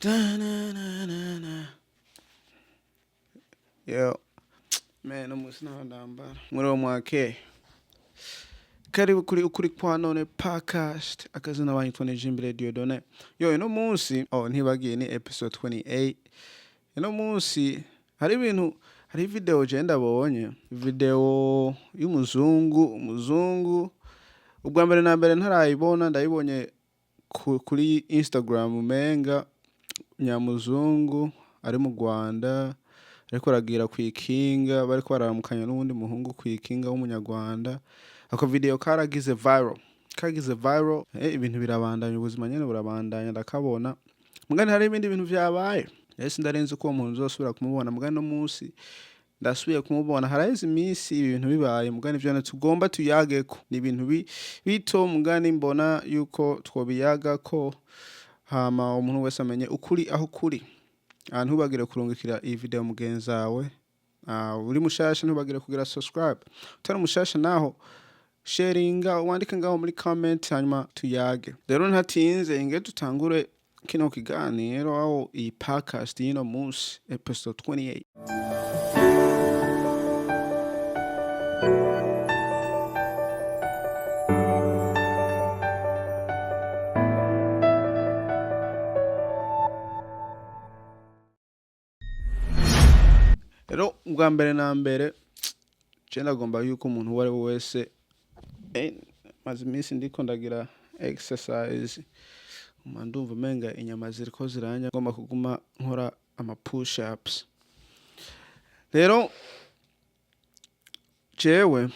Da-na-na-na-na. Yo, man, umunsi naho ndambara muri uwo mwaka karibu kuri ukuri kwa none podcast akazina banyitwa ni Jimbere Dieudonné. Yo, ino munsi ntibagiye ni episode 28. Ino munsi hari video je ndabonye video y'umuzungu ubwa mbere na mbere ntarayibona ndayibonye kuri Instagram umenga nyamuzungu ari mu Rwanda ariko aragira kwikinga bariko bararamukanya n'uwundi muhungu kwikinga w'umunyarwanda. Ako video karagize viral ibintu birabandanya ubuzima nyene burabandanya ndakabona mugani hari ibindi bintu vyabaye ese ndarenze ko uwo muntu uzosubira kumubona mugani no munsi ndasubiye kumubona haraheze iminsi ibintu bibaye mugani vyane tugomba tuyageko ni ibintu bito mugani mbona yuko twobiyagako hama umuntu wese amenye ukuri aho kuri. Ntubagire kurungikira iyi video mugenzi wawe. Uri mushasha ntubagire kugira subscribe. Utari mushasha naho sharinga wandike ngaho muri comment hanyuma tuyage. Rero ntatinze inge tutangure kino kiganiro aho iyi podcast y'ino munsi episode 28. Rero ubwa mbere na mbere ndagomba yuko umuntu uwo ari we wese maze iminsi ndiko ndagira exercise ndumva umenga inyama ziriko ziranya ngomba kuguma nkora ama push ups. Rero jewe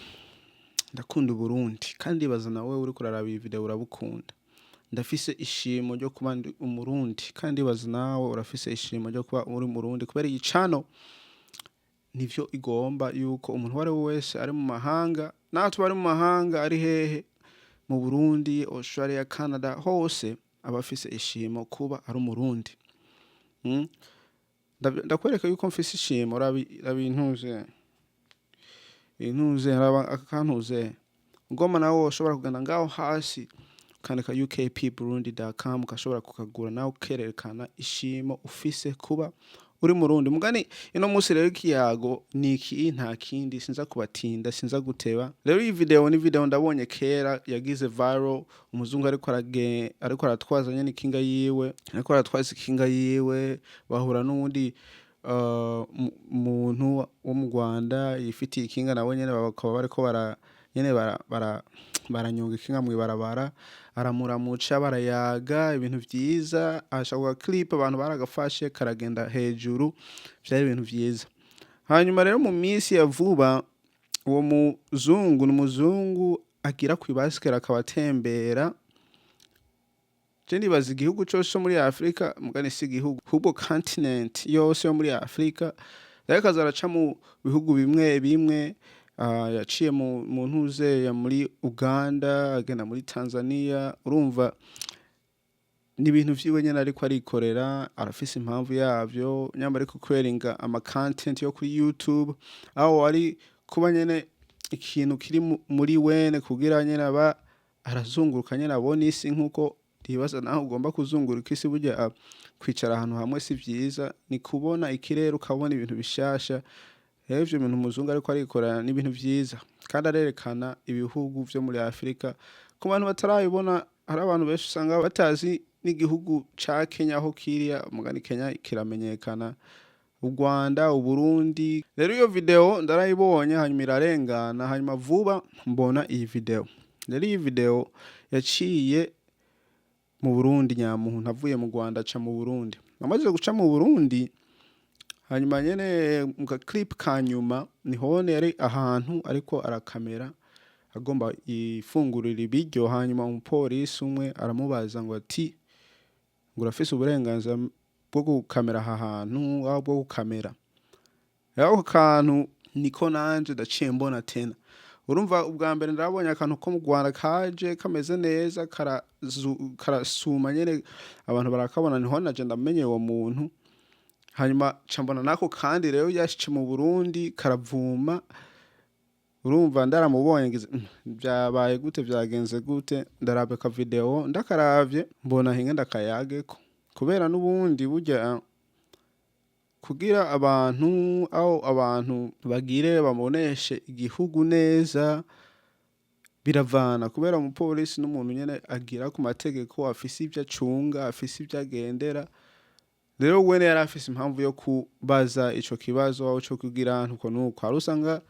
ndakunda Burundi kandi baza nawe uri kuraraba iyi video urabukunda. Ndafise ishimo ryo kuba ndi umurundi kandi baza nawe urafise ishimo ryo kuba uri murundi kubera iyi channel nivyo igomba yuko umuntu wari wese ari mu mahanga natwe bari mu mahanga ari hehe mu Burundi, Australia, Canada hose abafise ishimo kuba ari umurundi. Ndakwereka yuko mfise ishimo rabintuze akantuze ngoma nawe ushobora kugenda ngaho hasi ukandika ukpburundi.com ukashobora kukagura nawe ukerekana ishimo ufise kuba uri murundi mugani ino munsi rero kiyago niki nta kindi sinza kubatinda sinza guteba. Rero iyi video ni video ndabonye kera yagize viral umuzungu ariko aratwaza nyene ikinga yiwe bahura n'undi muntu wo mu Rwanda yifitiye ikinga nawe nyene bakaba bariko baranyonga ikinga mu ibarabara aramuramuca barayaga ibintu vyiza ashaka clip abantu baragafashe karagenda hejuru vyari ibintu vyiza. Hanyuma rero mu minsi ya vuba uwo muzungu agira kwibasikera akabatembera ndibaza igihugu cyose muri Afrika mugani si igihugu ahubwo continent yose yo muri Afrika reka zaraca mu bihugu bimwe yaciye mu ntuze ya muri Uganda agenda muri Tanzania urumva ni ibintu vyiwe nyene ariko arikorera arafise impamvu yavyo nyamba ariko kweringa ama content yo kuri YouTube aho ari kuba nyene ikintu kiri muri wene kugira nyene aba arazunguruka nyene abona isi nkuko ndibaza naho ugomba kuzunguruka isi burya kwicara ahantu hamwe si vyiza ni kubona ikirere ukabona ibintu bishasha. Hevyo ibintu umuzungu ariko arikorana n'ibintu vyiza kandi arerekana ibihugu vyo muri Afrika ku bantu batarabibona. Hari abantu benshi usanga batazi n'igihugu ca Kenya aho kiriya mugani Kenya kiramenyekana u Rwanda u Burundi. Rero iyo video ndarayibonye hanyuma irarengana hanyuma vuba mbona iyi video. Rero iyi video yaciye mu Burundi nyamuntu avuye mu Rwanda aca mu Burundi amaze guca mu Burundi hanyuma nyene mu clip kanyuma nihone yari ahantu ariko arakamera agomba ifungurira ibiryo hanyuma umupolisi umwe aramubaza ngo ati ngo urafise uburenganzira bwo gukamera aha hantu aho bwo gukamera yaho kantu niko nanje ndaciye mbona tena. Urumva ubwa mbere ndabonye akantu ko mu Rwanda kaje kameze neza karasuma nyene abantu barakabona niho naje ndamenye uwo muntu hanyuma cambona nako kandi rero yashice mu Burundi karavuma. Urumva ndaramubonye ngize byabaye gute byagenze gute ndarabe ka video ndakaravye mbona hinge ndakayageko kubera n'ubundi burya kugira abantu bagire baboneshe igihugu neza biravana, kubera umupolisi n'umuntu nyene agira ku mategeko, afise ivyo acunga, afise ivyo agendera. Rero wene yari afise impamvu yo kubaza ico kibazo aho co kugira ntuko nuko. Hari usanga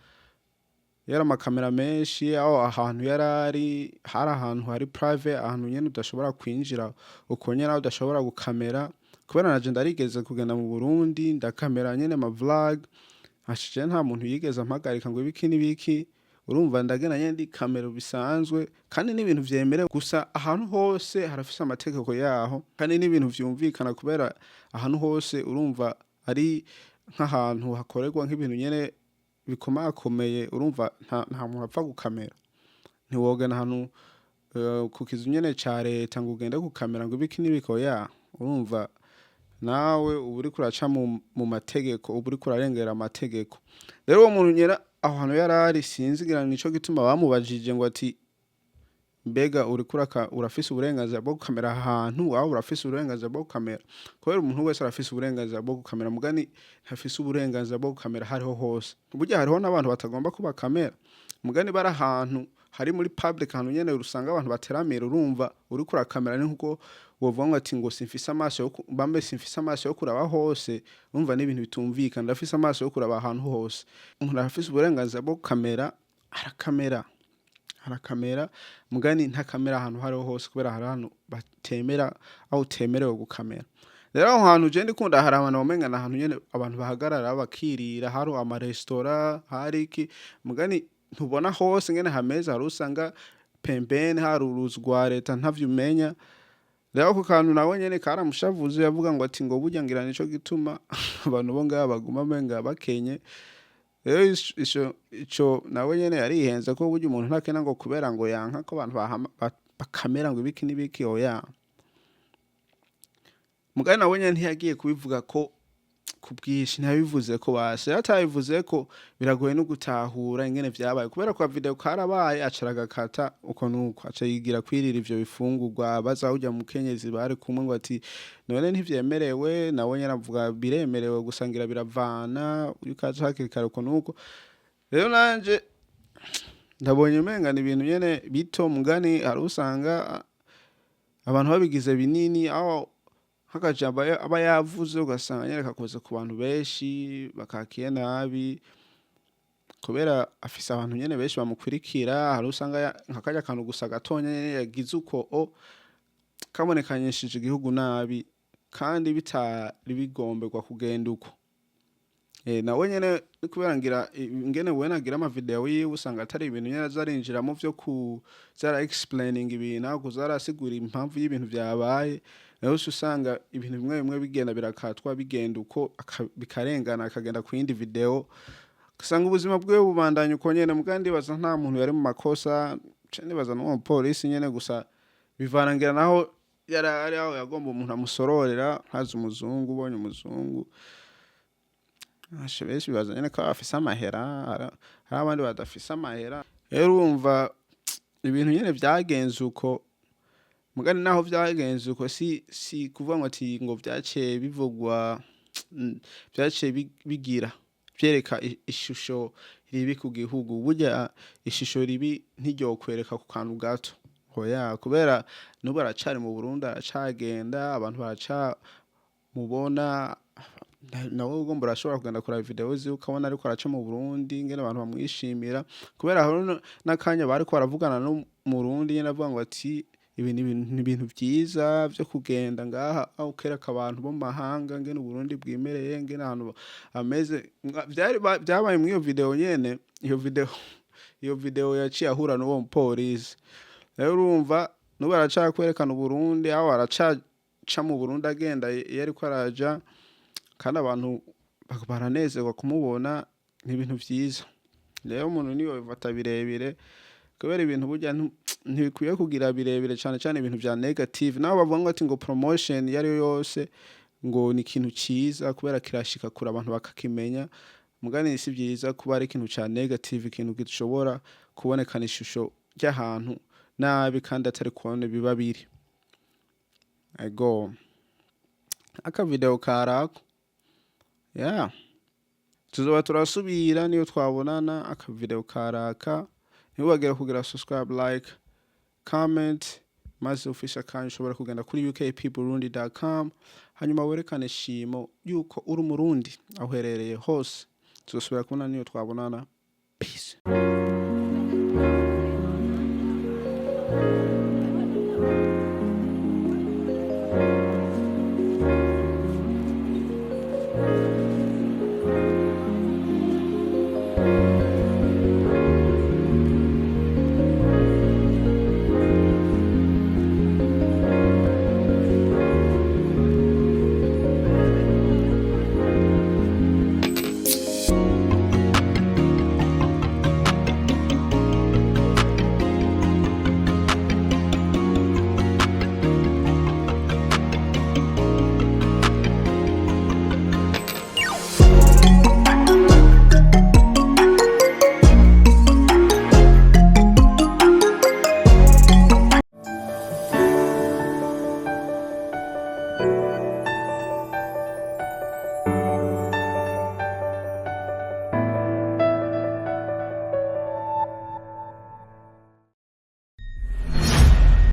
yari amakamera menshi, aho ahantu hari ahantu hari private, ahantu nyene udashobora kwinjira uko nyene, aho udashobora gukamera. Kubera naje ndarigeze kugenda mu Burundi ndakamera nyene ama vlog, hashije nta muntu yigeze ampagarika ngo ibiki n'ibiki. Urumva ndagenda nyene ndi kamera bisanzwe, kandi n'ibintu vyemerewe. Gusa ahantu hose harafise amategeko yaho, kandi n'ibintu vyumvikana, kubera ahantu hose urumva ari nk'ahantu hakorerwa nk'ibintu nyene bikomakomeye. Urumva nta muntu apfa gukamera, ntiwogenda ahantu ku kizu nyene ca leta ngo ugende gukamera ngo ibiki n'ibiki, oya. Urumva nawe uba uriko uraca mu mategeko, uba uriko urarengera amategeko. Rero uwo muntu nyene aho hantu yarari, sinzi ngira nico gituma bamubajije ngo ati mbega urafise uburenganzira bwo gukamera ahantu, aho urafise uburenganzira bwo gukamera. Kubera umuntu wese arafise uburenganzira bwo gukamera, mugani ntafise uburenganzira bwo gukamera hariho hose. Burya hariho n'abantu batagomba kuba kamera, mugani bari ahantu hari muri public, ahantu nyene urusanga abantu bateramira. Urumva uriko urakamera ni nkuko wovuga ngo ati ngo simfise amaso yo kuraba hose. Urumva n'ibintu bitumvikana. Ndafise amaso yo kuraba ahantu hose. Umuntu arafise uburenganzira bwo gukamera, arakamera mugani ntakamera ahantu hariho hose, kubera hari ahantu batemera, aho utemerewe gukamera. Rero aho hantu je ndikunda, hari abantu bamenga na ahantu nyene abantu bahagarara bakirira, hari amaresitora, hari iki, mugani ntubona hose ngene hameze. Hari usanga pembeni hari uruzu rwa leta ntavyo umenya. Rero ako kantu nawe nyene karamushavuze, yavuga ngo ati ngo burya ngira nico gituma abantu bo ngaha baguma menga bakenye. Rero ico nawe nyene yarihenze ko burya umuntu ntakena ngo kubera ngo yanka ko abantu bakamera ngo ibiki n'ibiki, oya. Mugani nawe nyene ntiyagiye kubivuga ko kubwishi, ntiyabivuze ko base, atabivuze ko biragoye no gutahura ingene vyabaye, kubera ko video karabaye acaragakata uko nuko, aca yigira kwirira ivyo bifungurwa. Baza ujya mu kenyezi bari kumwe ngo ati none ntivyemerewe, nawe nyene avuga biremerewe, gusangira biravana, ukaza hakiri kare uko nuko. Rero nanje ndabonye umenga ni ibintu nyene bito, mugani hari usanga abantu babigize binini, aho hakajambo aba yavuze ugasanga nyene kakoze ku bantu benshi bakakiye nabi, kubera afise abantu nyene benshi bamukurikira. Hari usanga nkakarya kantu gusa gatonya nyene yagize uko kabonekanyishije igihugu nabi, kandi bitari bigomberwa kugenda uko. Nawe nyene kubera ngira ingene we nagira ama video yiwe usanga atari ibintu nyene azarinjiramo vyo kuzara explaining ibintu, aho kuzarasigura impamvu y'ibintu vyabaye. Rero usanga ibintu bimwe bimwe bigenda birakatwa bigenda uko bikarengana akagenda ku yindi video, usanga ubuzima bwe bubandanya uko nyene. Mugandi baza nta muntu yari mu makosa, nibaza n'uwo polisi nyene, gusa bivarangira naho yari aho yagomba umuntu amusororera, haza umuzungu. Ubonye umuzungu benshi bibaza nyene ko afise amahera, hari abandi badafise amahera. Rero urumva ibintu nyene vyagenze uko, mugani naho vyagenze uko si kuvuga ngo ati ngo vyaciye bivugwa, vyaciye bigira vyereka ishusho ribi ku gihugu. Burya ishusho ribi ntiryokwereka ku kantu gato, oya. Kubera nubu aracari mu Burundi, aracagenda, abantu baracamubona. Nawe ugomba urashobora kugenda kuraba video ziwe ukabona ariko araca mu Burundi, ngene abantu bamwishimira. Kubera hari n'akanya bariko baravugana no mu Burundi nyene avuga ngo ati ibi ni ibintu vyiza vyo kugenda ngaha, aho ukereka abantu bo mahanga ngene Burundi bwimereye, ngene ahantu ameze. Vyabaye muri iyo video nyene. Iyo video yaciye ahura n'uwo mupolisi. Rero urumva nubu aracakwerekana Burundi, aho aracaca mu Burundi agenda iyo ariko araja, kandi abantu baranezerwa kumubona. Ni ibintu vyiza. Rero umuntu niyo bifata birebire, kubera ibintu burya ntibikwiye kugira birebire cyane cyane ibintu vya negative. Naho bavuga ngo ati ngo promotion yari yose ngo ni ikintu ciza, kubera kirashika kure abantu bakakimenya. Mugani si vyiza kuba ari ikintu ca negative, ikintu gishobora kubonekana ishusho ry'ahantu nabi kandi atari kubona biba biri. Ego. akavideo karako. Yeah. Tuzoba turasubira niyo twabonana akavideo karaka. Ntiwibagire kugira subscribe, like, comment, maze ufisha kandi ushobora kugenda kuri ukpburundi.com hanyuma werekane shimo yuko uri umurundi aho uherereye hose. Tuzosubira kubona niyo twabonana. Peace.